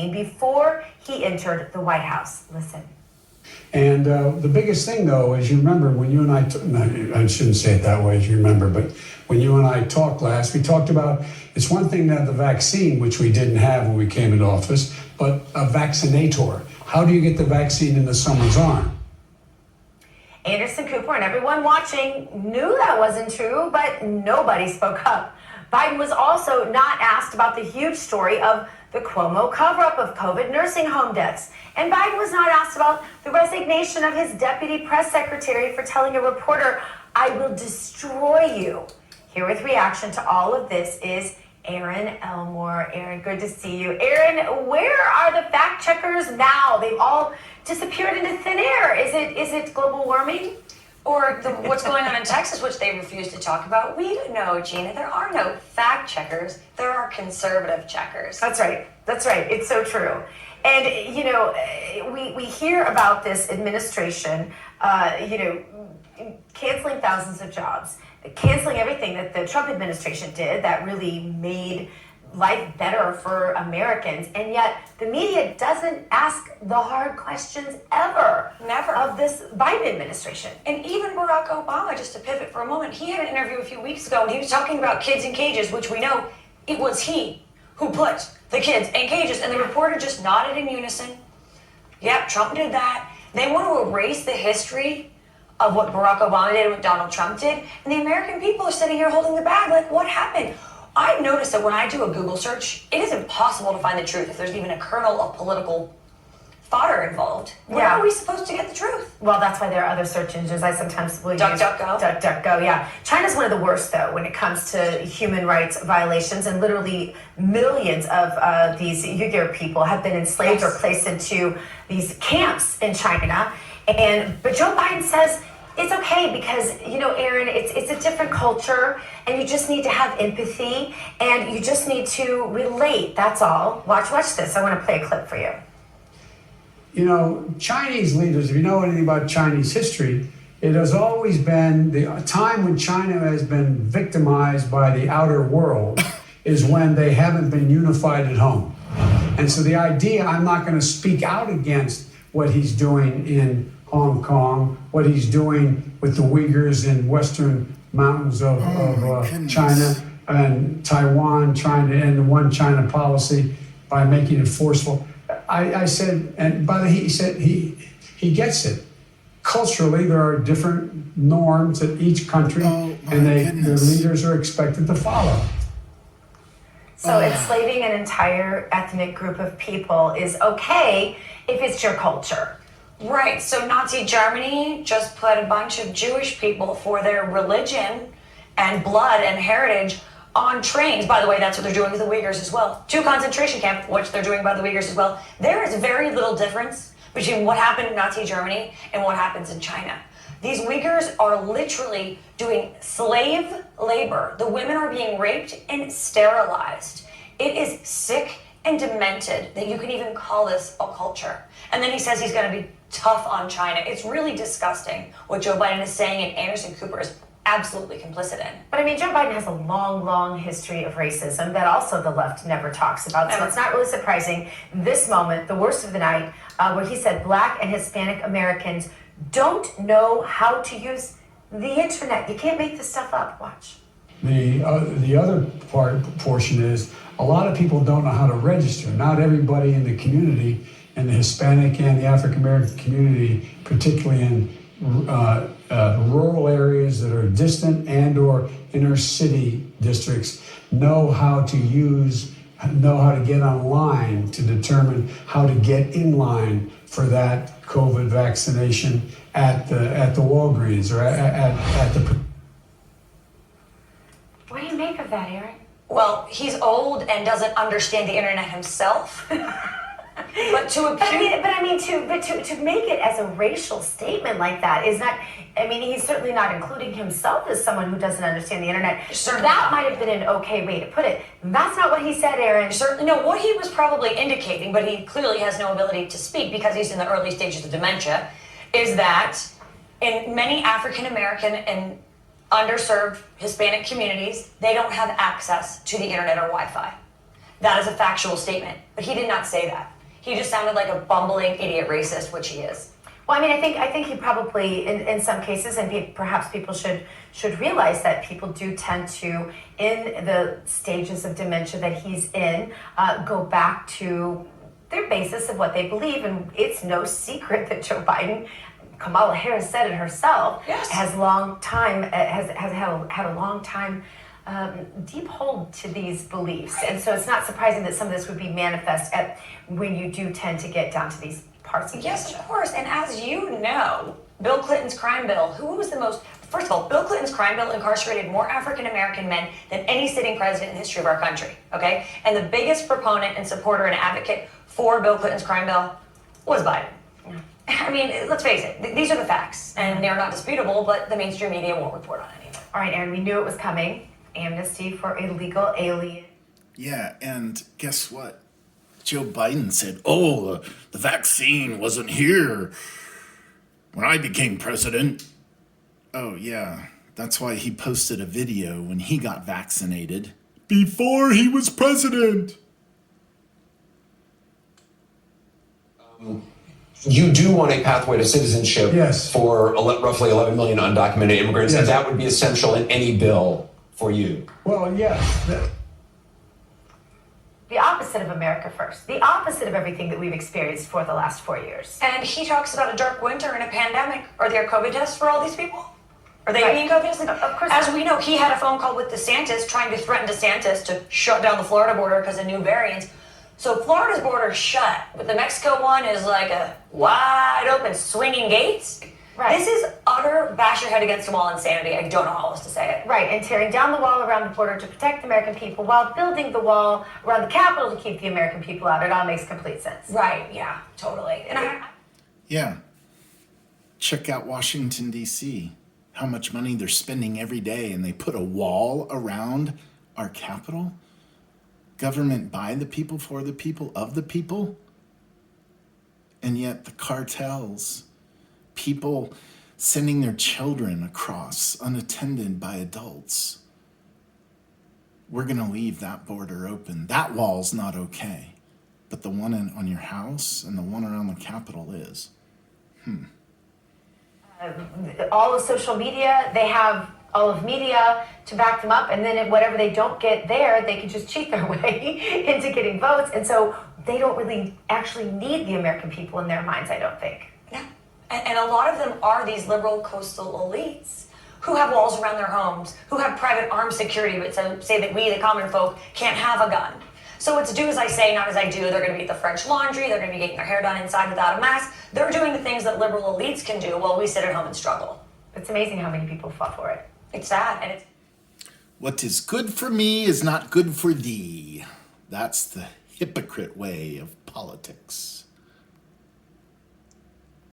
before he entered the White House. Listen. And the biggest thing, though, as you remember, when you and I shouldn't say it that way, as you remember, but when you and I talked last, we talked about it's one thing to have the vaccine, which we didn't have when we came into office, but a vaccinator. How do you get the vaccine into someone's arm? Anderson Cooper and everyone watching knew that wasn't true, but nobody spoke up. Biden was also not asked about the huge story of the Cuomo cover-up of COVID nursing home deaths. And Biden was not asked about the resignation of his deputy press secretary for telling a reporter, "I will destroy you." Here with reaction to all of this is Aaron Elmore. Aaron, good to see you. Aaron, where are the fact checkers now? They've all disappeared into thin air. Is it global warming? Or what's going on in Texas, which they refuse to talk about? We don't know, Gina. There are no fact checkers. There are conservative checkers. That's right. That's right. It's so true. And, you know, we hear about this administration, canceling thousands of jobs, canceling everything that the Trump administration did that really made life better for Americans, and yet the media doesn't ask the hard questions ever. Never. Of this Biden administration. And even Barack Obama, just to pivot for a moment, he had an interview a few weeks ago and he was talking about kids in cages, which we know it was he who put the kids in cages, and the reporter just nodded in unison. Yep, Trump did that. They want to erase the history of what Barack Obama did and what Donald Trump did, and the American people are sitting here holding the bag like, what happened? I've noticed that when I do a Google search, it is impossible to find the truth if there's even a kernel of political fodder involved. Where are we supposed to get the truth? Well, that's why there are other search engines. I sometimes will use DuckDuckGo. DuckDuckGo, yeah. China's one of the worst, though, when it comes to human rights violations, and literally millions of these Uyghur people have been enslaved or placed into these camps in China. But Joe Biden says it's okay because, you know, Aaron, it's a different culture, and you just need to have empathy, and you just need to relate. That's all. Watch this. I want to play a clip for you. You know, Chinese leaders, if you know anything about Chinese history, it has always been the time when China has been victimized by the outer world is when they haven't been unified at home. And so the idea, I'm not going to speak out against what he's doing in Hong Kong, what he's doing with the Uyghurs in western mountains of China and Taiwan, trying to end the one China policy by making it forceful. I said, and by the way, he said he gets it. Culturally, there are different norms at each country, and their leaders are expected to follow. So enslaving an entire ethnic group of people is okay if it's your culture. Right, so Nazi Germany just put a bunch of Jewish people for their religion and blood and heritage on trains. By the way, that's what they're doing with the Uyghurs as well. 2 concentration camps, which they're doing by the Uyghurs as well. There is very little difference between what happened in Nazi Germany and what happens in China. These Uyghurs are literally doing slave labor. The women are being raped and sterilized. It is sick and demented that you can even call this a culture. And then he says he's going to be tough on China. It's really disgusting what Joe Biden is saying, and Anderson Cooper is absolutely complicit in. But I mean, Joe Biden has a long, long history of racism that also the left never talks about. So it's not really surprising this moment, the worst of the night, where he said Black and Hispanic Americans don't know how to use the internet. You can't make this stuff up. Watch. The other portion is a lot of people don't know how to register. Not everybody in the community, in the Hispanic and the African American community, particularly in rural areas that are distant and or inner city districts, know how to get online to determine how to get in line for that COVID vaccination at the Walgreens or at the. What do you make of that, Aaron? Well, he's old and doesn't understand the internet himself. But to make it as a racial statement like that is not. I mean, he's certainly not including himself as someone who doesn't understand the internet. Certainly that not. might have been an okay way to put it. That's not what he said, Aaron. Certainly, no. What he was probably indicating, but he clearly has no ability to speak because he's in the early stages of dementia, is that in many African American and underserved Hispanic communities, they don't have access to the internet or Wi-Fi. that is a factual statement. But he did not say that. He just sounded like a bumbling idiot racist, which he is. Well, I mean, I think he probably, in some cases, and perhaps people should realize that people do tend to, in the stages of dementia that he's in, go back to their basis of what they believe, and it's no secret that Joe Biden, Kamala Harris said it herself, yes, has had a long time deep hold to these beliefs, and so it's not surprising that some of this would be manifest when you do tend to get down to these parts of yes, of course. And as you know, Bill Clinton's crime bill, first of all, Bill Clinton's crime bill incarcerated more African-American men than any sitting president in the history of our country, okay? And the biggest proponent and supporter and advocate for Bill Clinton's crime bill was Biden. I mean, let's face it, these are the facts, and they're not disputable, but the mainstream media won't report on any of it. All right, Aaron, we knew it was coming. Amnesty for illegal alien. Yeah, and guess what? Joe Biden said, oh, the vaccine wasn't here when I became president. Oh, yeah, that's why he posted a video when he got vaccinated before he was president. You do want a pathway to citizenship Yes. for roughly 11 million undocumented immigrants, Yes. and that would be essential in any bill for you. Well, yes. The opposite of America first. The opposite of everything that we've experienced for the last 4 years. And he talks about a dark winter and a pandemic. Are there COVID tests for all these people? Are they Right. being COVID tested? Of course As not. we know, he had a phone call with DeSantis trying to threaten DeSantis to shut down the Florida border because of new variants. So Florida's border is shut, but the Mexico one is like a wide open swinging gates. Right. This is utter bash your head against the wall insanity. I don't know how else to say it. Right, and tearing down the wall around the border to protect the American people while building the wall around the Capitol to keep the American people out. It all makes complete sense. Right, yeah, totally. And Yeah. Check out Washington, D.C., how much money they're spending every day, and they put a wall around our Capitol? Government by the people, for the people, of the people? And yet the cartels, people sending their children across unattended by adults. We're going to leave that border open. That wall's not okay. But the one on your house and the one around the Capitol is. All of social media, they have all of media to back them up, and then whatever they don't get there, they can just cheat their way into getting votes. And so they don't really actually need the American people in their minds, I don't think. yeah. And a lot of them are these liberal coastal elites who have walls around their homes, who have private armed security, but say that we, the common folk, can't have a gun. So it's do as I say, not as I do. They're going to be at the French Laundry. They're going to be getting their hair done inside without a mask. They're doing the things that liberal elites can do while we sit at home and struggle. It's amazing how many people fought for it. It's sad, and it's What is good for me is not good for thee. That's the hypocrite way of politics.